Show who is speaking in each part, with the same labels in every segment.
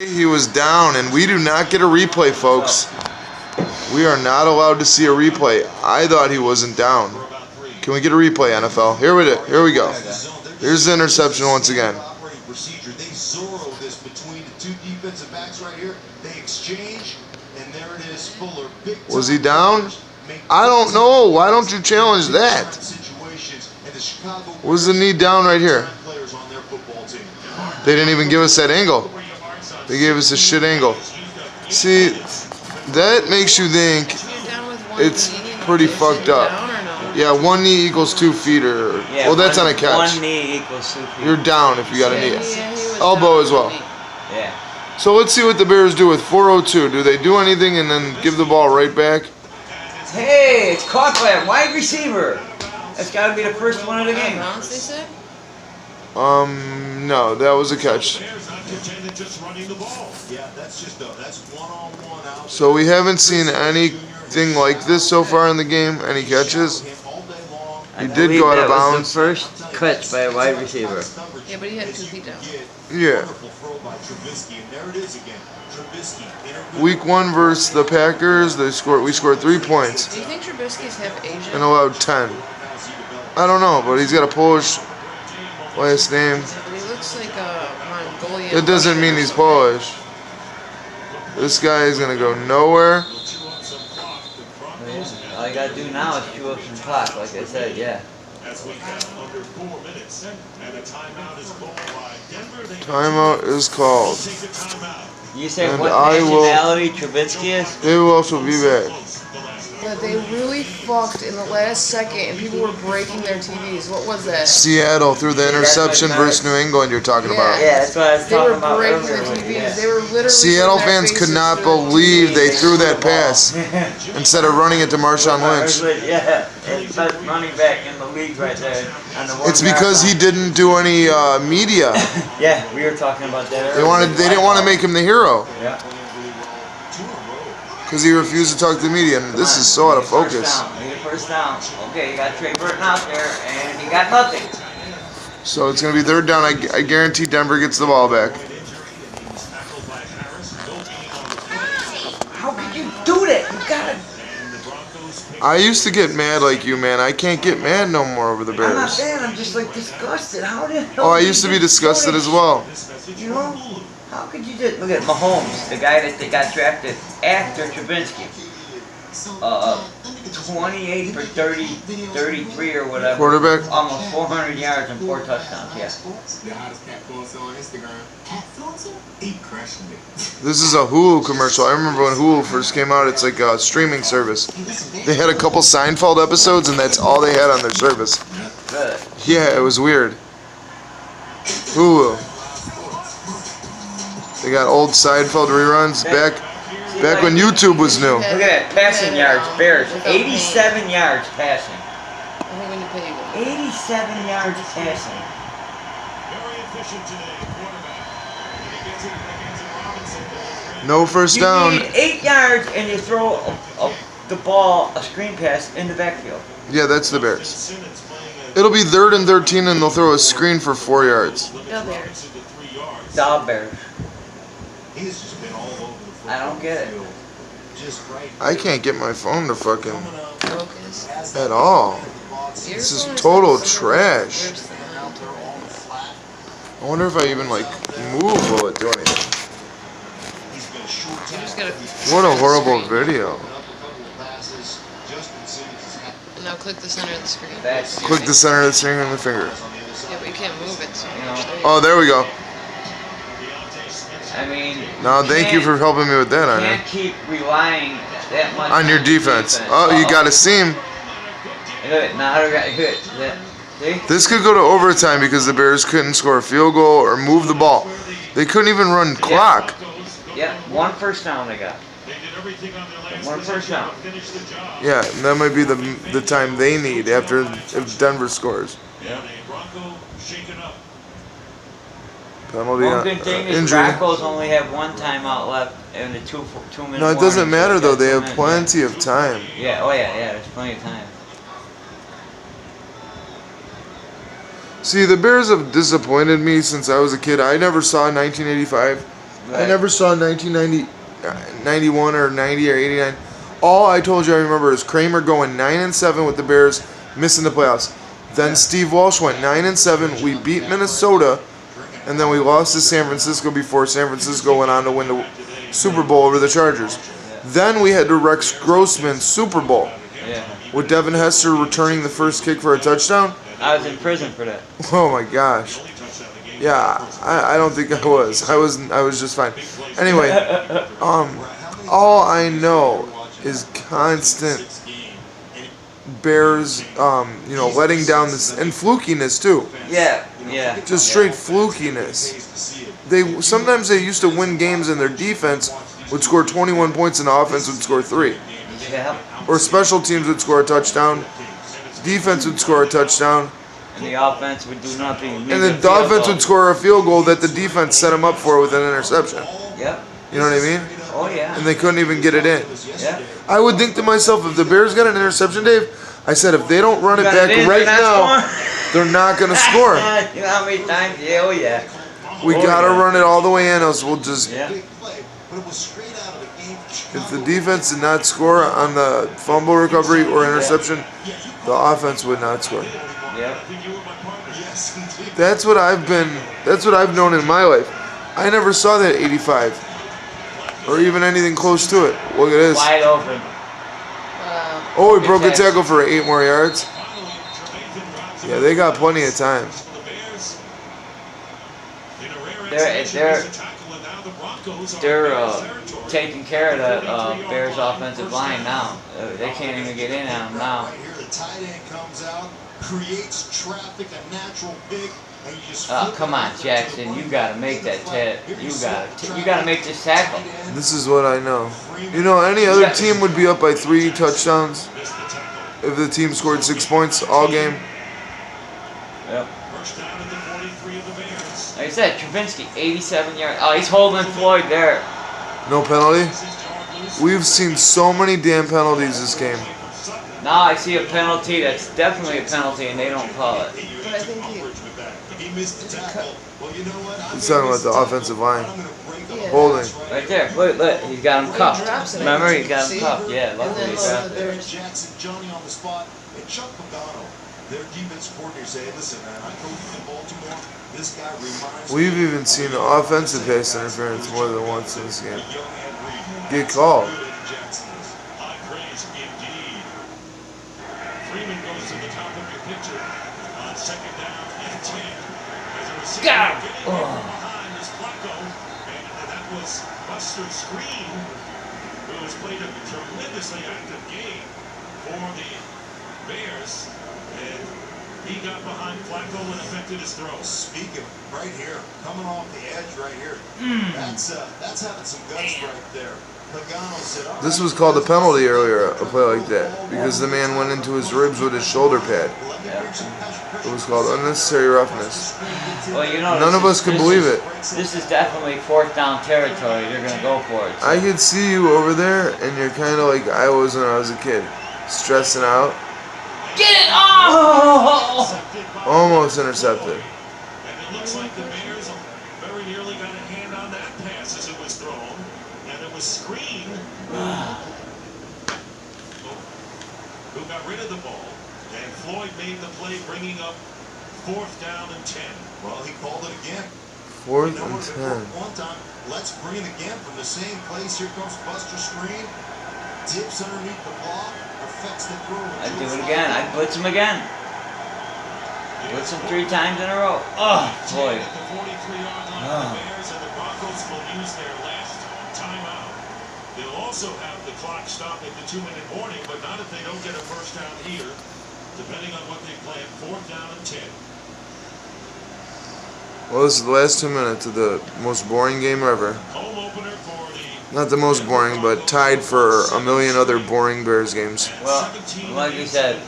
Speaker 1: He was down, and we do not get a replay, folks. We are not allowed to see a replay. I thought he wasn't down. Can we get a replay, NFL? Here we go. Here's the interception once again. Was he down? I don't know. Why don't you challenge that? Was the knee down right here? They didn't even give us that angle. They gave us a shit angle. See, that makes you think it's pretty fucked up. Yeah, one knee equals 2 feet, or well, that's on a catch.
Speaker 2: One knee equals 2 feet.
Speaker 1: You're down if you got a knee. Elbow as well.
Speaker 2: Yeah.
Speaker 1: So let's see what the Bears do with 4:02. Do they do anything and then give the ball right back?
Speaker 2: Hey, it's caught by a wide receiver. That's got to be the first one of the game.
Speaker 1: No, that was a catch. So we haven't seen anything like this so far in the game. Any catches? He did go out of bounds.
Speaker 2: That was the first catch by a wide receiver.
Speaker 3: Yeah, but he had 2 feet down.
Speaker 1: Yeah. Week 1 versus the Packers, we scored 3 points.
Speaker 3: Do you think Trubisky's half Asian?
Speaker 1: And allowed 10. I don't know, but he's got a Polish last name.
Speaker 3: Yeah, but he looks like a Mongolian.
Speaker 1: That doesn't mean he's Polish. This guy is gonna go nowhere.
Speaker 2: All you gotta do now is chew up some clock, like I said, yeah.
Speaker 1: Timeout is called.
Speaker 2: You said
Speaker 1: And
Speaker 2: what
Speaker 1: I will-
Speaker 2: nationality Trubisky is?
Speaker 1: They will also be back.
Speaker 3: But they really fucked in the last second, and people were breaking their TVs. What was that?
Speaker 1: Seattle threw the interception versus New England you're talking about.
Speaker 2: Yeah, that's what I was
Speaker 3: They
Speaker 2: talking
Speaker 3: were
Speaker 2: about
Speaker 3: breaking
Speaker 2: earlier.
Speaker 3: their TVs.
Speaker 2: Yeah.
Speaker 3: They were literally.
Speaker 1: Seattle
Speaker 3: putting their
Speaker 1: fans could
Speaker 3: faces
Speaker 1: not
Speaker 3: through the
Speaker 1: believe
Speaker 3: TV.
Speaker 1: they threw that pass instead of running it to Marshawn Lynch.
Speaker 2: Yeah, it's the best running back in the league right there. On the
Speaker 1: It's because he didn't do any media.
Speaker 2: Yeah, we were talking about that
Speaker 1: They
Speaker 2: earlier.
Speaker 1: didn't want to make him the hero
Speaker 2: Yeah.
Speaker 1: because he refused to talk to the media. And this is so out of focus.
Speaker 2: First down. Okay, you got Trey Burton out there, and he got nothing.
Speaker 1: So it's going to be 3rd down. I guarantee Denver gets the ball back.
Speaker 2: How could you do that? You gotta.
Speaker 1: I used to get mad like you, man. I can't get mad no more over the
Speaker 2: I'm not
Speaker 1: Bears.
Speaker 2: mad. I'm just like disgusted. How the hell?
Speaker 1: Oh, I
Speaker 2: did
Speaker 1: used to
Speaker 2: you
Speaker 1: be
Speaker 2: just
Speaker 1: disgusted
Speaker 2: do
Speaker 1: as
Speaker 2: that?
Speaker 1: well.
Speaker 2: You know, how could you just look at Mahomes, the guy that they got drafted after Trubinsky? 28 for 30, 33 or whatever.
Speaker 1: Quarterback?
Speaker 2: Almost 400 yards and 4 touchdowns, yeah.
Speaker 4: The hottest cat influencer on Instagram. Cat influencer? He crushing it.
Speaker 1: This is a Hulu commercial. I remember when Hulu first came out. It's like a streaming service. They had a couple Seinfeld episodes, and that's all they had on their service.
Speaker 2: Good.
Speaker 1: Yeah, it was weird. Hulu. They got old Seinfeld reruns back when YouTube was new.
Speaker 2: Look at that, passing yards, Bears. 87 yards passing.
Speaker 3: I think when you pay, you go.
Speaker 2: 87 yards passing.
Speaker 1: No first
Speaker 2: You
Speaker 1: down.
Speaker 2: need 8 yards and you throw the ball, a screen pass, in the backfield.
Speaker 1: Yeah, that's the Bears. It'll be 3rd and 13, and they'll throw a screen for 4 yards.
Speaker 3: The Bears.
Speaker 2: The Bears. I don't get it.
Speaker 1: I can't get my phone to fucking
Speaker 3: Focus.
Speaker 1: at all. This is total trash. I wonder if I even like move will it do anything.
Speaker 3: You just gotta.
Speaker 1: What a horrible video.
Speaker 3: Now click the center of the screen.
Speaker 2: That's
Speaker 1: Click the center of the screen and the finger.
Speaker 3: Yeah, but you can't move it so much.
Speaker 1: Oh, there we go.
Speaker 2: I mean.
Speaker 1: No, thank you for helping me with that,
Speaker 2: You
Speaker 1: Anya.
Speaker 2: can't keep relying that much
Speaker 1: On your defense. Oh, you got a seam.
Speaker 2: Look, now I got hit. See?
Speaker 1: This could go to overtime because the Bears couldn't score a field goal or move the ball. They couldn't even run clock.
Speaker 2: Yeah, 1 first down they got. 1 first down.
Speaker 1: Yeah, and that might be the time they need after if Denver scores.
Speaker 2: Yeah.
Speaker 1: Penalty
Speaker 2: One good thing is
Speaker 1: injury.
Speaker 2: Broncos only have 1 timeout left in the 2-minute.
Speaker 1: No, it doesn't
Speaker 2: warning, so
Speaker 1: matter
Speaker 2: they
Speaker 1: though.
Speaker 2: got
Speaker 1: They
Speaker 2: 2
Speaker 1: have
Speaker 2: minutes,
Speaker 1: plenty of time.
Speaker 2: Yeah, oh yeah, there's plenty of time.
Speaker 1: See, the Bears have disappointed me since I was a kid. I never saw 1985. I never saw 1990, 91 or 90 or 89. All I told you I remember is Kramer going 9-7 with the Bears, missing the playoffs. Then Steve Walsh went 9-7. We beat Minnesota, and then we lost to San Francisco before San Francisco went on to win the Super Bowl over the Chargers. Then we had the Rex Grossman Super Bowl with Devin Hester returning the first kick for a touchdown.
Speaker 2: I was in prison for that.
Speaker 1: Oh my gosh. Yeah, I don't think I was. I was just fine. Anyway, all I know is constant Bears, letting down this and flukiness too.
Speaker 2: Yeah.
Speaker 1: Just straight flukiness. Sometimes they used to win games and their defense would score 21 points and the offense would score 3.
Speaker 2: Yeah.
Speaker 1: Or special teams would score a touchdown. Defense would score a touchdown.
Speaker 2: And the offense would do nothing.
Speaker 1: And the offense would score a field goal that the defense set them up for with an interception.
Speaker 2: Yep.
Speaker 1: You know what I mean?
Speaker 2: Oh, yeah.
Speaker 1: And they couldn't even get it in.
Speaker 2: Yeah.
Speaker 1: I would think to myself, if the Bears got an interception, Dave, I said, if they don't run it back right now, they're not going to score.
Speaker 2: You know how many times? Yeah, oh, yeah.
Speaker 1: We got to run it all the way in, else we'll just...
Speaker 2: Yeah.
Speaker 1: If the defense did not score on the fumble recovery or interception, the offense would not score.
Speaker 2: Yeah.
Speaker 1: That's what I've known in my life. I never saw that 85 or even anything close to it. Look at this.
Speaker 2: Wide open.
Speaker 1: Oh, he broke a tackle for 8 more yards. Yeah, they got plenty of time.
Speaker 2: They're taking care of the Bears offensive line now. They can't even get in on them now. Oh, come on, Jackson! You gotta make that you gotta make this tackle.
Speaker 1: This is what I know. You know, any other team would be up by 3 touchdowns if the team scored 6 points all game.
Speaker 2: Yep. Like I said, Travinsky, 87 yards. Oh, he's holding Floyd there.
Speaker 1: No penalty? We've seen so many damn penalties this game.
Speaker 2: Now I see a penalty that's definitely a penalty, and they don't call it.
Speaker 3: But I think
Speaker 1: He's talking about the offensive line.
Speaker 3: Yeah.
Speaker 1: Holding.
Speaker 2: Right there. Look, he's got him cuffed.
Speaker 3: Drops it.
Speaker 2: Remember, he got him
Speaker 3: See?
Speaker 2: cuffed. Yeah,
Speaker 3: And
Speaker 2: luckily
Speaker 3: then
Speaker 2: he dropped it.
Speaker 3: there's
Speaker 4: Jackson, Johnny on the spot, and Chuck Pagano, their defense coordinator, say, listen, man, I coached in Baltimore. This guy reminds
Speaker 1: We've even seen offensive pass interference more than once in this game. Get called.
Speaker 5: Freeman goes to the top of your picture on 2nd down and 10. As a
Speaker 2: Got him.
Speaker 5: receiver getting behind is Flacco, and that was Buster Screen, who has played a tremendously active game for the Bears, and he got behind Flacco and affected his throw.
Speaker 4: Speaking right here, coming off the edge right here, that's having some guts right there. Pagano said, all
Speaker 1: This
Speaker 4: right,
Speaker 1: was called a penalty earlier, a play like that, because the man went into his ribs with his shoulder pad. It was called unnecessary roughness.
Speaker 2: Well, you know,
Speaker 1: None of us could believe it.
Speaker 2: This is definitely 4th down territory. They're gonna go for it. So.
Speaker 1: I could see you over there, and you're kind of like I was when I was a kid, stressing out.
Speaker 2: Get it! Oh!
Speaker 1: Almost intercepted.
Speaker 5: And it looks like the Bears very nearly got a hand on that pass as it was thrown. And it was Screen who got rid of the ball. And Floyd made the play, bringing up 4th down and 10.
Speaker 4: well, he called it again.
Speaker 1: 4th
Speaker 4: You know
Speaker 1: and
Speaker 4: what?
Speaker 1: 10.
Speaker 4: One time, let's bring it again from the same place. Here comes Buster Screen. Dips underneath the block. Affects the throw.
Speaker 2: I'd do it again. I'd blitz him again. Blitz him 3 times in a row. Oh, Floyd.
Speaker 5: At the 43-yard line of the Bears, and the Broncos will use their last timeout. They'll also have the clock stop at the 2-minute warning, but not if they don't get a first down here, depending on what they plan. 4th down and 10.
Speaker 1: Well, this is the last 2 minutes of the most boring game ever.
Speaker 5: Home opener for the
Speaker 1: Not the most boring, but tied for a million other boring Bears games.
Speaker 2: Well, like you said,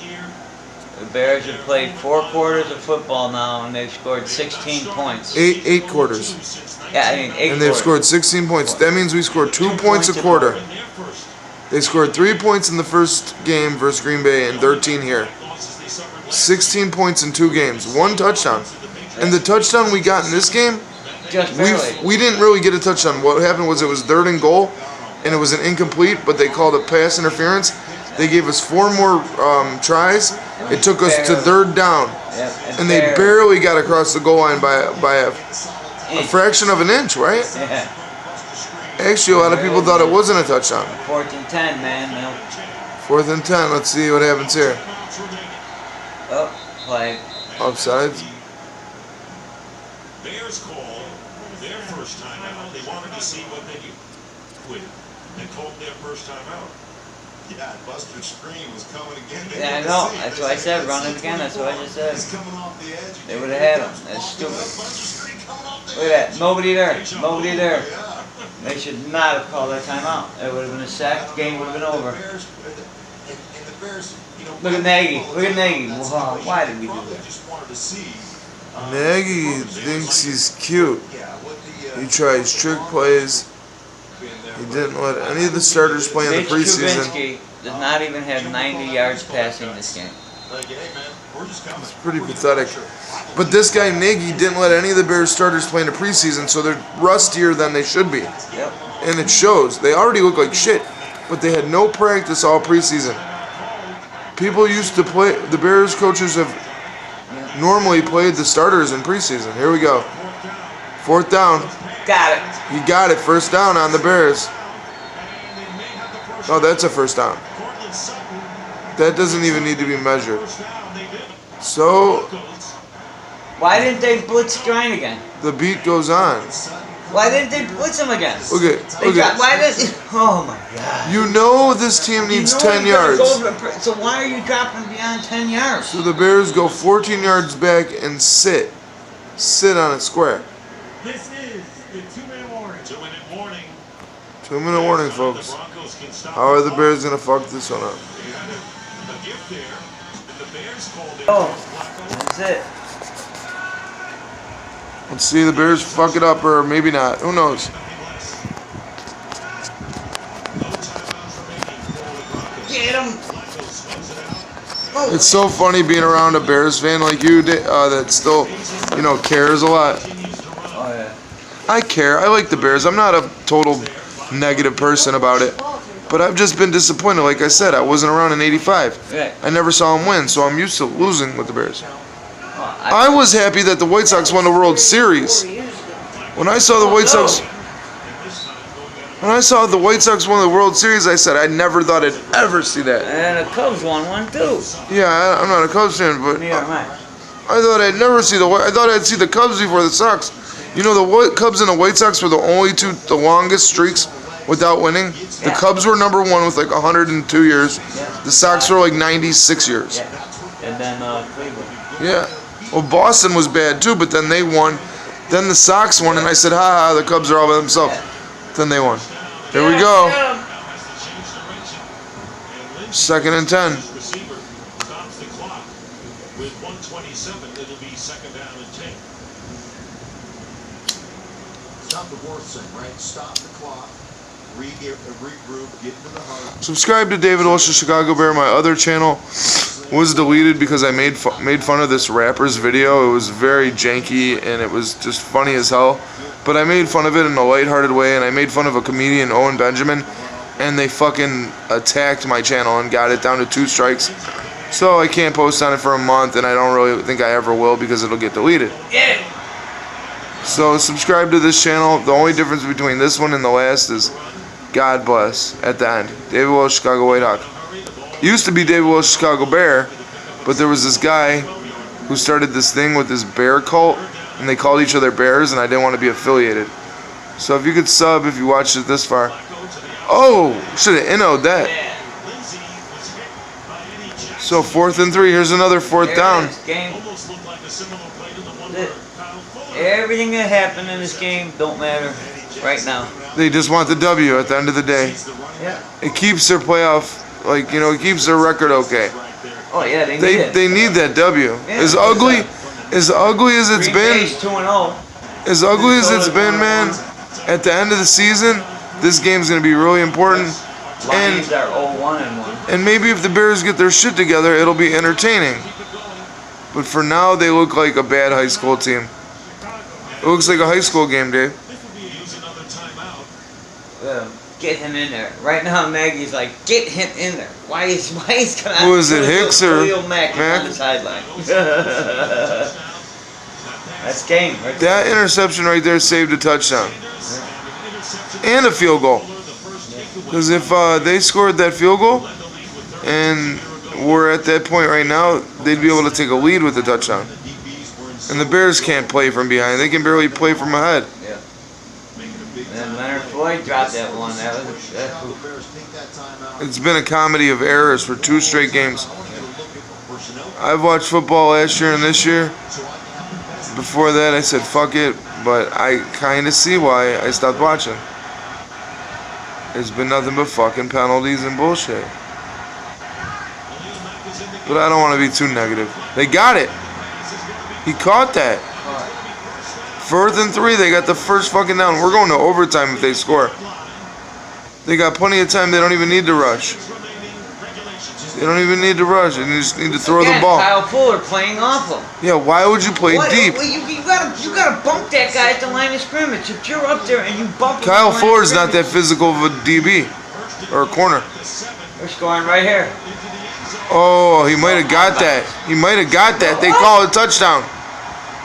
Speaker 2: the Bears have played 4 quarters of football now, and they've scored 16 points.
Speaker 1: Eight quarters.
Speaker 2: Yeah, I mean 8
Speaker 1: And they've
Speaker 2: quarters.
Speaker 1: scored 16 points. That means we scored 2 points a quarter. They scored 3 points in the first game versus Green Bay and 13 here. 16 points in 2 games. 1 touchdown. And the touchdown we got in this game
Speaker 2: Just barely.
Speaker 1: We didn't really get a touchdown. What happened was it was 3rd and goal, and it was an incomplete, but they called a pass interference. They gave us 4 more tries. It took us to 3rd down,
Speaker 2: Yep,
Speaker 1: and they barely got across the goal line by a fraction of an inch, right?
Speaker 2: Yeah.
Speaker 1: Actually, a lot of people thought it wasn't a touchdown.
Speaker 2: 4th and 10, man. No.
Speaker 1: 4th and 10. Let's see what happens here.
Speaker 2: Oh, flag.
Speaker 1: Offsides.
Speaker 5: Bears call their first time out. They wanted to see what they do with it. They called their first time out.
Speaker 4: Yeah, Buster's screen was coming again.
Speaker 2: Yeah, I know. That's what I said. Run it again. That's what I just said.
Speaker 4: He's coming off the edge.
Speaker 2: They would have had him. That's stupid. Look at that. Nobody there. Nobody there. They should not have called that timeout. It would have been a sack. The game would have been over. Look at Nagy. Look at Nagy. Wow, why did we do that?
Speaker 1: Nagy thinks he's cute. He tries trick plays. He didn't let any of the starters play in the
Speaker 2: Mitch
Speaker 1: preseason.
Speaker 2: Trubisky does not even have 90 yards passing this game.
Speaker 1: It's pretty pathetic. But this guy, Nagy, didn't let any of the Bears starters play in the preseason, so they're rustier than they should be.
Speaker 2: Yep.
Speaker 1: And it shows. They already look like shit, but they had no practice all preseason. People used to play, the Bears coaches have normally played the starters in preseason. Here we go. 4th down.
Speaker 2: Got it.
Speaker 1: You got it. 1st down on the Bears. Oh, that's a 1st down. That doesn't even need to be measured. So,
Speaker 2: Why didn't they blitz Strine again?
Speaker 1: the beat goes on.
Speaker 2: Why didn't they blitz him again?
Speaker 1: Okay,
Speaker 2: Why did? Oh my God.
Speaker 1: You know this team needs 10 yards.
Speaker 2: So why are you dropping beyond 10 yards?
Speaker 1: So the Bears go 14 yards back and sit. Sit on a square.
Speaker 5: This is the 2-minute warning. 2-minute warning.
Speaker 1: 2-minute warning, folks. How are the Bears going to fuck this one up?
Speaker 5: A gift there. The Bears called it.
Speaker 2: Oh, that's it.
Speaker 1: Let's see the Bears fuck it up, or maybe not. Who knows?
Speaker 2: Get him.
Speaker 1: It's so funny being around a Bears fan like you that still, cares a lot.
Speaker 2: Oh yeah.
Speaker 1: I care. I like the Bears. I'm not a total negative person about it. But I've just been disappointed. Like I said, I wasn't around in '85.
Speaker 2: Right.
Speaker 1: I never saw them win, so I'm used to losing with the Bears. I was happy that the White Sox won the World Series. When I saw the White Sox won the World Series, I said I never thought I'd ever see that.
Speaker 2: And the Cubs won one too.
Speaker 1: Yeah, I'm not a Cubs fan, but
Speaker 2: Neither am I.
Speaker 1: I thought I'd never see I thought I'd see the Cubs before the Sox. You know, the Cubs and the White Sox were the only the longest streaks without winning. The Cubs were number 1 with like 102 years. The Sox were like 96 years.
Speaker 2: Yeah. And then Cleveland.
Speaker 1: Yeah. Well, Boston was bad too, but then they won. Then the Sox won, and I said, ha, the Cubs are all by themselves. Then they won. Here we go. 2nd and 10.
Speaker 5: Receiver stops the clock with 1:27. It'll be 2nd down and 10.
Speaker 4: Stop the worst thing, right? Stop the clock. Regroup, get into the hunt.
Speaker 1: Subscribe to David Olsher Chicago Bear. My other channel was deleted because I made fun of this rapper's video. It was very janky and it was just funny as hell. But I made fun of it in a lighthearted way, and I made fun of a comedian, Owen Benjamin, and they fucking attacked my channel and got it down to 2 strikes. So I can't post on it for a month, and I don't really think I ever will because it'll get deleted.
Speaker 2: Yeah.
Speaker 1: So subscribe to this channel. The only difference between this one and the last is God bless at the end. David Wells, Chicago White Hawk. Used to be David Wells, Chicago Bear, but there was this guy who started this thing with this bear cult, and they called each other bears, and I didn't want to be affiliated. So if you could sub if you watched it this far. Oh, should have innoed that. So 4th and 3. Here's another 4th down.
Speaker 2: Game. Everything that happened in this game don't matter right now.
Speaker 1: They just want the W at the end of the day.
Speaker 2: Yeah.
Speaker 1: It keeps their playoff, it keeps their record okay.
Speaker 2: Oh yeah, they need it.
Speaker 1: They need that W.
Speaker 2: Yeah,
Speaker 1: As ugly as it's
Speaker 2: Green
Speaker 1: been,
Speaker 2: Bay's 2-0.
Speaker 1: as ugly as it's been, man, at the end of the season, this game's going to be really important.
Speaker 2: Lions are 0-1-1.
Speaker 1: And maybe if the Bears get their shit together, it'll be entertaining. But for now, they look like a bad high school team. It looks like a high school game, Dave.
Speaker 5: Use another timeout.
Speaker 2: Get him in there. Right now, Maggie's like, get him in there. Why is coming out?
Speaker 1: Who is it, Hicks or
Speaker 2: Khalil Mack?
Speaker 1: Mack?
Speaker 2: On the sideline. That's game. Right there.
Speaker 1: That interception right there saved a touchdown and a field goal. Because if they scored that field goal and we're at that point right now, they'd be able to take a lead with the touchdown. And the Bears can't play from behind. They can barely play from ahead.
Speaker 2: Yeah. And then Leonard Floyd dropped that one. That was
Speaker 1: It's been a comedy of errors for 2 straight games. I've watched football last year and this year. Before that, I said, fuck it. But I kind of see why I stopped watching. It's been nothing but fucking penalties and bullshit. But I don't want to be too negative. They got it. He caught that. 4th and 3, they got the first fucking down. We're going to overtime if they score. They got plenty of time. They don't even need to rush. They don't even need to rush. They just need to throw the ball.
Speaker 2: Kyle Fuller playing off him.
Speaker 1: Yeah, why would you play deep?
Speaker 2: Well, you gotta bump that guy at the line of scrimmage. If you're up there and you bump him
Speaker 1: Kyle
Speaker 2: at the line of
Speaker 1: Fuller's not that
Speaker 2: scrimmage-
Speaker 1: physical of a DB or a corner.
Speaker 2: They're scoring right here.
Speaker 1: Oh, he might have got that. He might have got that. They call it a touchdown.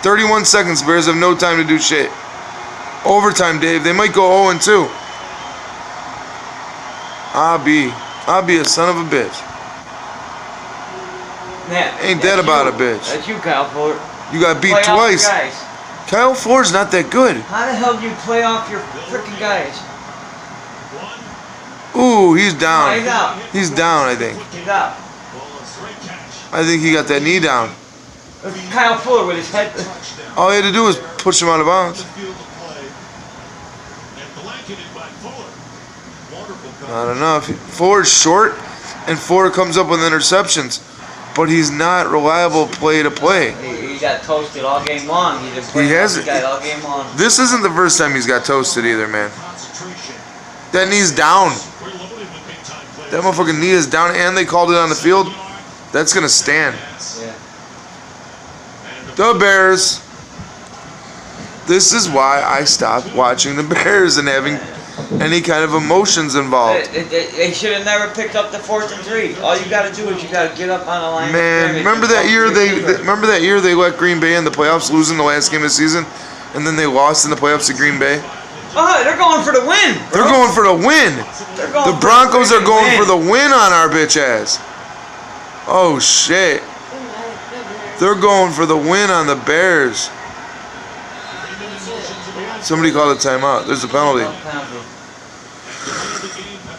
Speaker 1: 31 seconds. Bears have no time to do shit. Overtime, Dave. They might go 0-2. I'll be a son of a bitch.
Speaker 2: Yeah,
Speaker 1: Ain't that
Speaker 2: that's
Speaker 1: about
Speaker 2: you.
Speaker 1: a bitch?
Speaker 2: That's you, Kyle Fuller.
Speaker 1: You got beat
Speaker 2: Play off your
Speaker 1: twice.
Speaker 2: guys.
Speaker 1: Kyle Fuller's not that good.
Speaker 2: How the hell do you play off your freaking guys?
Speaker 1: Ooh, he's
Speaker 2: Oh,
Speaker 1: down.
Speaker 2: he's out.
Speaker 1: He's down, I think.
Speaker 2: He's out.
Speaker 1: I think he got that knee down.
Speaker 2: Kyle Fuller with his head.
Speaker 1: All he had to do was push him out of bounds. Not enough. Fuller's short, and Fuller comes up with interceptions. But he's not reliable play to play.
Speaker 2: He got toasted all game long. He's been playing
Speaker 1: hasn't.
Speaker 2: guy all game long.
Speaker 1: This isn't the first time he's got toasted either, man. That knee's down. That motherfucking knee is down, and they called it on the field. That's going to stand.
Speaker 2: Yeah.
Speaker 1: The Bears. This is why I stopped watching the Bears and having any kind of emotions involved.
Speaker 2: They should have never picked up the 4th and 3. All you got to do is you got to get up on the line.
Speaker 1: Man, remember that year they let Green Bay in the playoffs lose in the last game of the season, and then they lost in the playoffs to Green Bay.
Speaker 2: Oh, they're going for the win. Bro.
Speaker 1: They're going for the win. The Broncos are going for the win on our bitch ass. Oh shit. They're going for the win on the Bears. Somebody called a timeout. There's a penalty.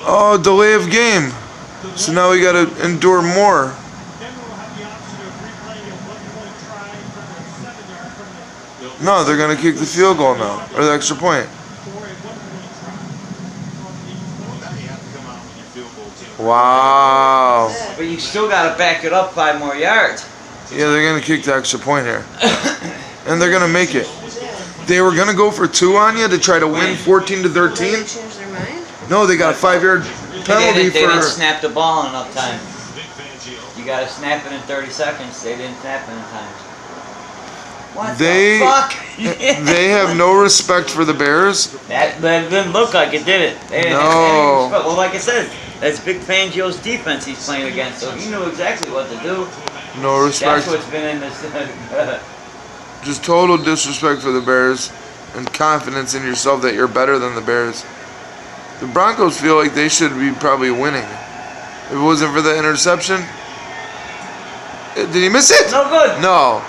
Speaker 1: Oh, delay of game. So now we gotta endure more. No, they're gonna kick the field goal now, or the extra point. Wow.
Speaker 2: But you still got to back it up 5 more yards.
Speaker 1: Yeah, they're gonna kick the extra point here, and they're gonna make it. They were gonna go for 2 on you to try to win 14-13.
Speaker 3: They changed their mind?
Speaker 1: No, they got a 5-yard penalty
Speaker 2: They didn't
Speaker 1: for.
Speaker 2: snap the ball in enough time. You got to snap it in 30 seconds. They didn't snap it in time. What
Speaker 1: They-
Speaker 2: the fuck?
Speaker 1: They have no respect for the Bears.
Speaker 2: That didn't look like it, did it? They didn't have any
Speaker 1: No.
Speaker 2: respect. Well, like I said, that's Big Fangio's defense he's playing against, so he knew exactly what to do.
Speaker 1: No respect.
Speaker 2: That's what's been in this.
Speaker 1: Just total disrespect for the Bears and confidence in yourself that you're better than the Bears. The Broncos feel like they should be probably winning. If it wasn't for the interception. Did he miss it?
Speaker 2: No good.
Speaker 1: No.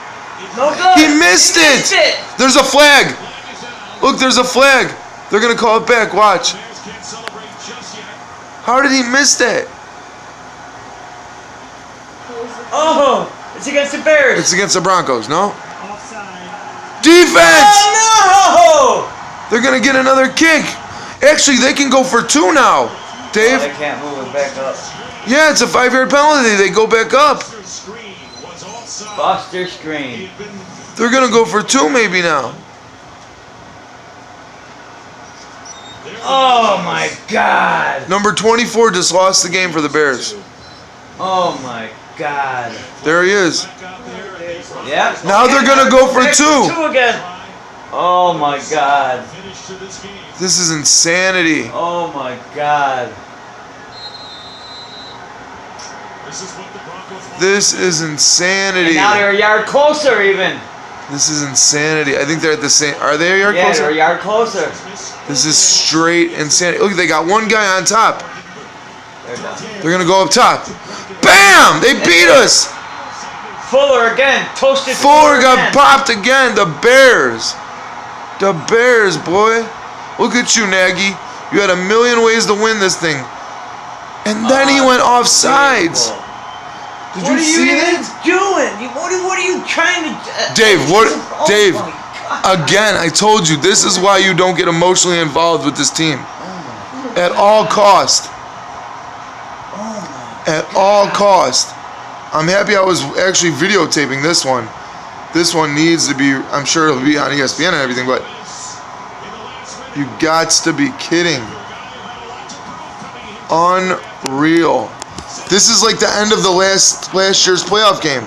Speaker 2: No good.
Speaker 1: He missed it. There's a flag. Look, there's a flag. They're going to call it back. Watch. How did he miss that?
Speaker 2: Oh, it's against the Bears.
Speaker 1: It's against the Broncos, no? Defense!
Speaker 2: Oh no!
Speaker 1: They're going to get another kick. Actually, they can go for 2 now. Dave?
Speaker 2: Oh, they can't move it back up.
Speaker 1: Yeah, it's a 5-yard penalty. They go back up.
Speaker 2: Buster screen.
Speaker 1: They're going to go for 2 maybe now.
Speaker 2: Oh my God.
Speaker 1: Number 24 just lost the game for the Bears.
Speaker 2: Oh my God.
Speaker 1: There he is.
Speaker 2: Yeah.
Speaker 1: Now they're gonna go for
Speaker 2: Back
Speaker 1: 2.
Speaker 2: 2 again. Oh my God.
Speaker 5: Finish to this game.
Speaker 1: This is insanity.
Speaker 2: Oh my God.
Speaker 5: This is what the Broncos want.
Speaker 1: This is
Speaker 2: And
Speaker 1: insanity.
Speaker 2: now they're a yard closer even.
Speaker 1: This is insanity. I think they're at the same. Are they a yard
Speaker 2: Yeah, they're a
Speaker 1: closer?
Speaker 2: yard closer.
Speaker 1: This is straight insanity. Look, they got one guy on top.
Speaker 2: They're done.
Speaker 1: They're gonna go up top. Bam! They beat us.
Speaker 2: Fuller again. Toasted.
Speaker 1: Fuller got
Speaker 2: again.
Speaker 1: popped again. The Bears. The Bears, boy. Look at you, Nagy. You had a million ways to win this thing. And then he went offsides. Did
Speaker 2: What
Speaker 1: you
Speaker 2: are you
Speaker 1: see
Speaker 2: even
Speaker 1: that?
Speaker 2: doing? What are you trying to?
Speaker 1: Dave, what?
Speaker 2: Oh
Speaker 1: Dave,
Speaker 2: my God.
Speaker 1: again, I told you, this is why you don't get emotionally involved with this team. At all cost. At all cost. I'm happy I was actually videotaping this one. This one needs to be, I'm sure it'll be on ESPN and everything, but you gots to be kidding. Unreal. This is like the end of the last year's playoff game.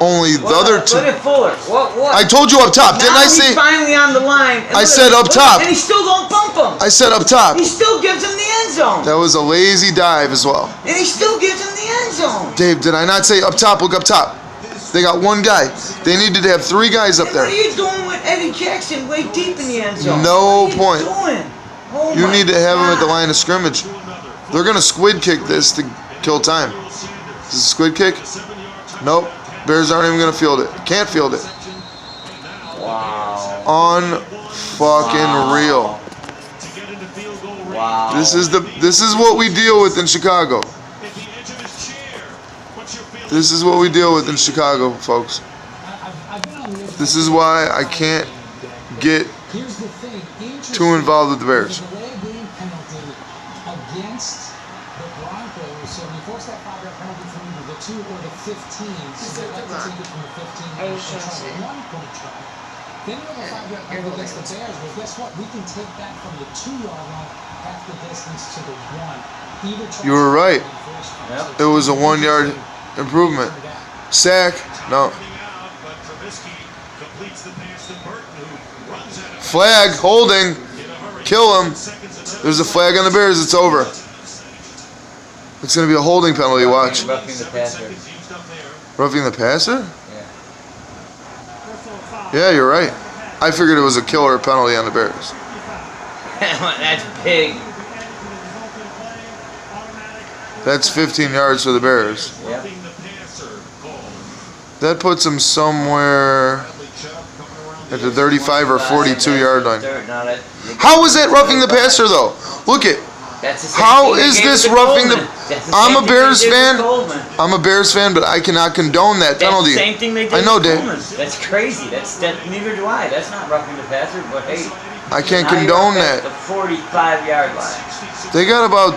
Speaker 1: Only the other two.
Speaker 2: Look at Fuller. What?
Speaker 1: I told you up top, didn't I
Speaker 2: Now
Speaker 1: say?
Speaker 2: he's finally on the line. And
Speaker 1: I
Speaker 2: look
Speaker 1: said
Speaker 2: at-
Speaker 1: up
Speaker 2: look,
Speaker 1: top.
Speaker 2: And he still don't bump him.
Speaker 1: I said up top.
Speaker 2: He still gives him the end zone.
Speaker 1: That was a lazy dive as well.
Speaker 2: And he still gives him the end zone.
Speaker 1: Dave, did I not say up top? Look up top. They got one guy. They needed to have three guys up
Speaker 2: And what are
Speaker 1: there.
Speaker 2: you doing with Eddie Jackson way deep in the end zone?
Speaker 1: No
Speaker 2: What are
Speaker 1: point.
Speaker 2: you doing? Oh
Speaker 1: You
Speaker 2: my
Speaker 1: need to have him at the
Speaker 2: God.
Speaker 1: line of scrimmage. They're gonna squid kick this to kill time. Is this a squid kick? Nope. Bears aren't even gonna field it. Can't field it.
Speaker 2: Wow.
Speaker 1: Unfucking real.
Speaker 2: Wow.
Speaker 1: This is what we deal with in Chicago. This is what we deal with in Chicago, folks. This is why I can't get too involved with the Bears.
Speaker 6: Delay game penalty against the Broncos, so you force that 5-yard penalty from either the 2 or the 15, so they like to take it from the 15 and try a 1-point try. Then you have a 5-yard penalty against the Bears. Well, guess what? We can take that from the 2-yard line half the distance to the 1. Either try
Speaker 1: You were right.
Speaker 2: Yep.
Speaker 1: It was a 1-yard improvement. Sack. No. Flag. Holding. Kill him. There's a flag on the Bears. It's over. It's going to be a holding penalty. Watch.
Speaker 2: Roughing the passer.
Speaker 1: Roughing the passer?
Speaker 2: Yeah.
Speaker 1: Yeah, you're right. I figured it was a killer penalty on the Bears.
Speaker 2: That's big.
Speaker 1: That's 15 yards for the Bears.
Speaker 2: Yep.
Speaker 1: That puts them somewhere at the 35 or 42 yard line. How is that roughing the passer though? Look it.
Speaker 2: That's the same
Speaker 1: How
Speaker 2: thing they
Speaker 1: is
Speaker 2: gave
Speaker 1: this
Speaker 2: to
Speaker 1: roughing the?
Speaker 2: Goldman. That's the
Speaker 1: I'm
Speaker 2: same
Speaker 1: a
Speaker 2: thing
Speaker 1: Bears
Speaker 2: they did
Speaker 1: fan.
Speaker 2: with Goldman.
Speaker 1: I'm a Bears fan, but I cannot condone that
Speaker 2: That's
Speaker 1: penalty.
Speaker 2: the same thing they did
Speaker 1: I know,
Speaker 2: with
Speaker 1: Dave.
Speaker 2: Goldman. That's crazy. That neither do I. That's not roughing the passer, but hey.
Speaker 1: I can't
Speaker 2: now you're
Speaker 1: condone
Speaker 2: up at
Speaker 1: that.
Speaker 2: The 45-yard line.
Speaker 1: They got about.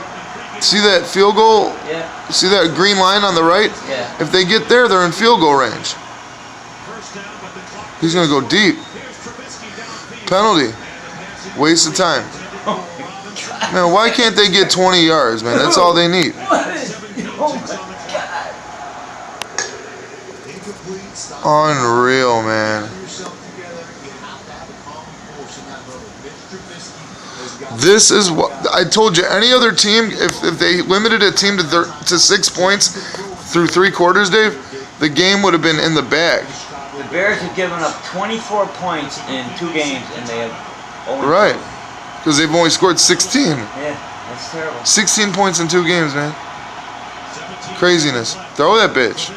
Speaker 1: See that field goal?
Speaker 2: Yeah.
Speaker 1: See that green line on the right?
Speaker 2: Yeah.
Speaker 1: If they get there, they're in field goal range. He's gonna go deep. Penalty. Waste of time. Man, why can't they get 20 yards, man? That's all they need.
Speaker 2: Oh my God.
Speaker 1: Unreal, man. This is what I told you. Any other team, if they limited a team to 6 points through 3 quarters, Dave, the game would have been in the bag.
Speaker 2: The Bears have given up 24 points in 2 games, and they have only
Speaker 1: Right. Because they've only scored 16.
Speaker 2: Yeah, that's terrible.
Speaker 1: 16 points in 2 games, man. Craziness. Throw that bitch.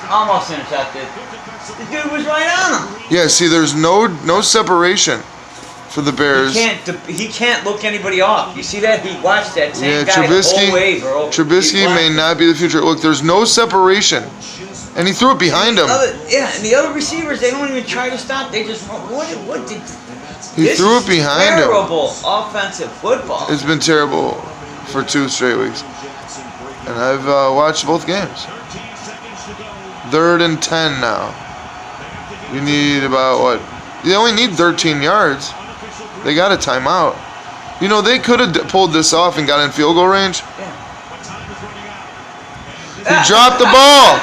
Speaker 2: Almost intercepted. The dude was right on him.
Speaker 1: Yeah, see, there's no separation for the Bears.
Speaker 2: He can't look anybody off. You see that? He watched that same
Speaker 1: Yeah,
Speaker 2: guy the
Speaker 1: Trubisky.
Speaker 2: whole way, bro.
Speaker 1: Trubisky
Speaker 2: He
Speaker 1: may
Speaker 2: watched
Speaker 1: not be the future. Look, there's no separation, and he threw it behind him.
Speaker 2: and the other receivers, they don't even try to stop. They just what did?
Speaker 1: He
Speaker 2: This
Speaker 1: threw
Speaker 2: is
Speaker 1: it behind him.
Speaker 2: Terrible offensive football.
Speaker 1: It's been terrible for 2 straight weeks, and I've watched both games. 3rd and 10 now. You need about what? You only need 13 yards. They got a timeout. You know, they could have pulled this off and got in field goal range. He dropped the ball.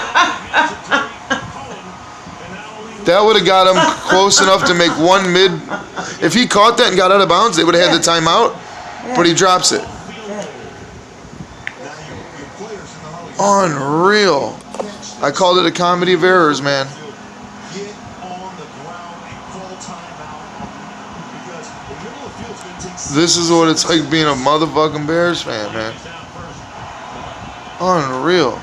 Speaker 1: That would have got him close enough to make one mid. If he caught that and got out of bounds, they would have had the timeout. But he drops it. Unreal. I called it a comedy of errors, man.
Speaker 4: Get on the ground and call timeout because the middle of the field's going to take.
Speaker 1: This is what it's like being a motherfucking Bears fan, man. Unreal.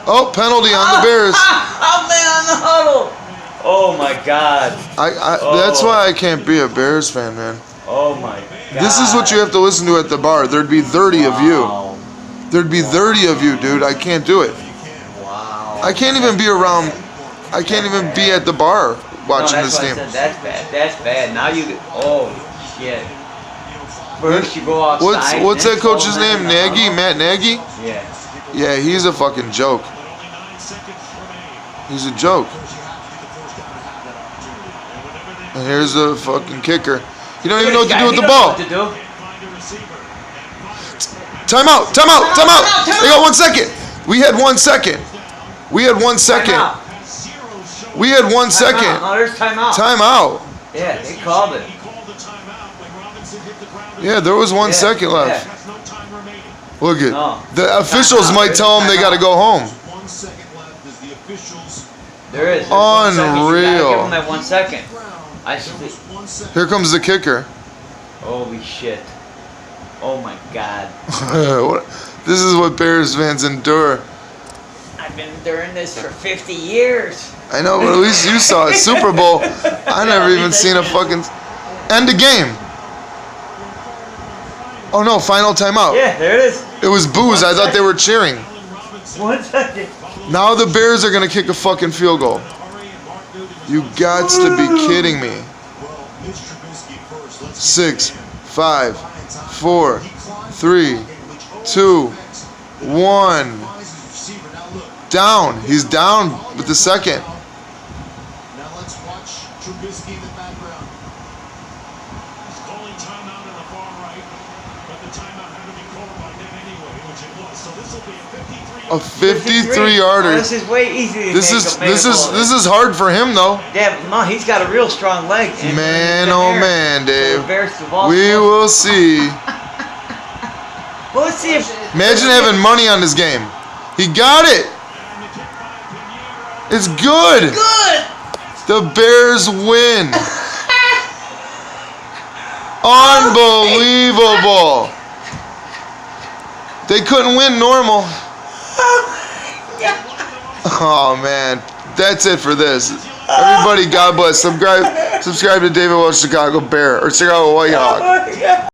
Speaker 1: Oh, penalty on the Bears.
Speaker 2: Oh man, on the huddle. Oh my God.
Speaker 1: That's why I can't be a Bears fan, man.
Speaker 2: Oh my God.
Speaker 1: This is what you have to listen to at the bar. There'd be 30 of you.
Speaker 2: Wow.
Speaker 1: There'd be 30 of you, dude. I can't do it.
Speaker 2: Wow.
Speaker 1: I can't even be around. I can't even be at the bar watching
Speaker 2: No,
Speaker 1: this
Speaker 2: that's
Speaker 1: game.
Speaker 2: what I said. That's bad. That's bad. Now you get. Oh shit. First you go outside.
Speaker 1: What's
Speaker 2: then
Speaker 1: that coach's
Speaker 2: throw them
Speaker 1: name?
Speaker 2: in the
Speaker 1: Nagy?
Speaker 2: huddle.
Speaker 1: Matt Nagy?
Speaker 2: Yeah.
Speaker 1: Yeah, he's a fucking joke. He's a joke. And here's the fucking kicker. You don't even know what to do with the ball. Timeout! Timeout! Timeout! They got 1 second. We had 1 second. We had 1 second. We had 1 second.
Speaker 2: Oh, there's timeout.
Speaker 1: Timeout.
Speaker 2: Yeah, they called it.
Speaker 1: Yeah, there was 1 second left.
Speaker 2: Yeah.
Speaker 1: Look at
Speaker 2: No.
Speaker 1: the officials might tell them they got to go home.
Speaker 4: 1 second left as the officials.
Speaker 2: There is. There's 1 second. You gotta
Speaker 1: Unreal.
Speaker 2: give them that 1 second. I see.
Speaker 4: 1 second.
Speaker 1: Here comes the kicker.
Speaker 2: Holy shit. Oh my God.
Speaker 1: This is what Bears fans endure.
Speaker 2: I've been enduring this for 50 years.
Speaker 1: I know, but at least you saw a Super Bowl. I never even seen a fucking end of game. Oh no, final timeout.
Speaker 2: Yeah, there it is.
Speaker 1: It was boos. I thought they were cheering.
Speaker 2: 1 second.
Speaker 1: Now the Bears are gonna kick a fucking field goal. You got to be kidding me. 6, 5, 4, 3, 2, 1. Down. He's down with the second.
Speaker 4: Now let's watch Trubisky in the background.
Speaker 5: He's calling timeout on the far right, but the timeout had to be called by them anyway, which it was. So this will be a 53.
Speaker 1: A 53-yarder.
Speaker 2: This is way easier.
Speaker 1: This is hard for him though.
Speaker 2: Yeah, but no, he's got a real strong leg. And
Speaker 1: Man,
Speaker 2: it's
Speaker 1: oh
Speaker 2: there.
Speaker 1: man,
Speaker 2: So
Speaker 1: Dave.
Speaker 2: the Bears the ball.
Speaker 1: We will see.
Speaker 2: Well, let's see if.
Speaker 1: Imagine having money on this game. He got it. It's good.
Speaker 2: Good.
Speaker 1: The Bears win. Unbelievable. They couldn't win normal. Oh man, that's it for this. Everybody, God bless. Subscribe to David Welch, Chicago Bear, or Chicago Whitehawk.
Speaker 2: Oh, my God.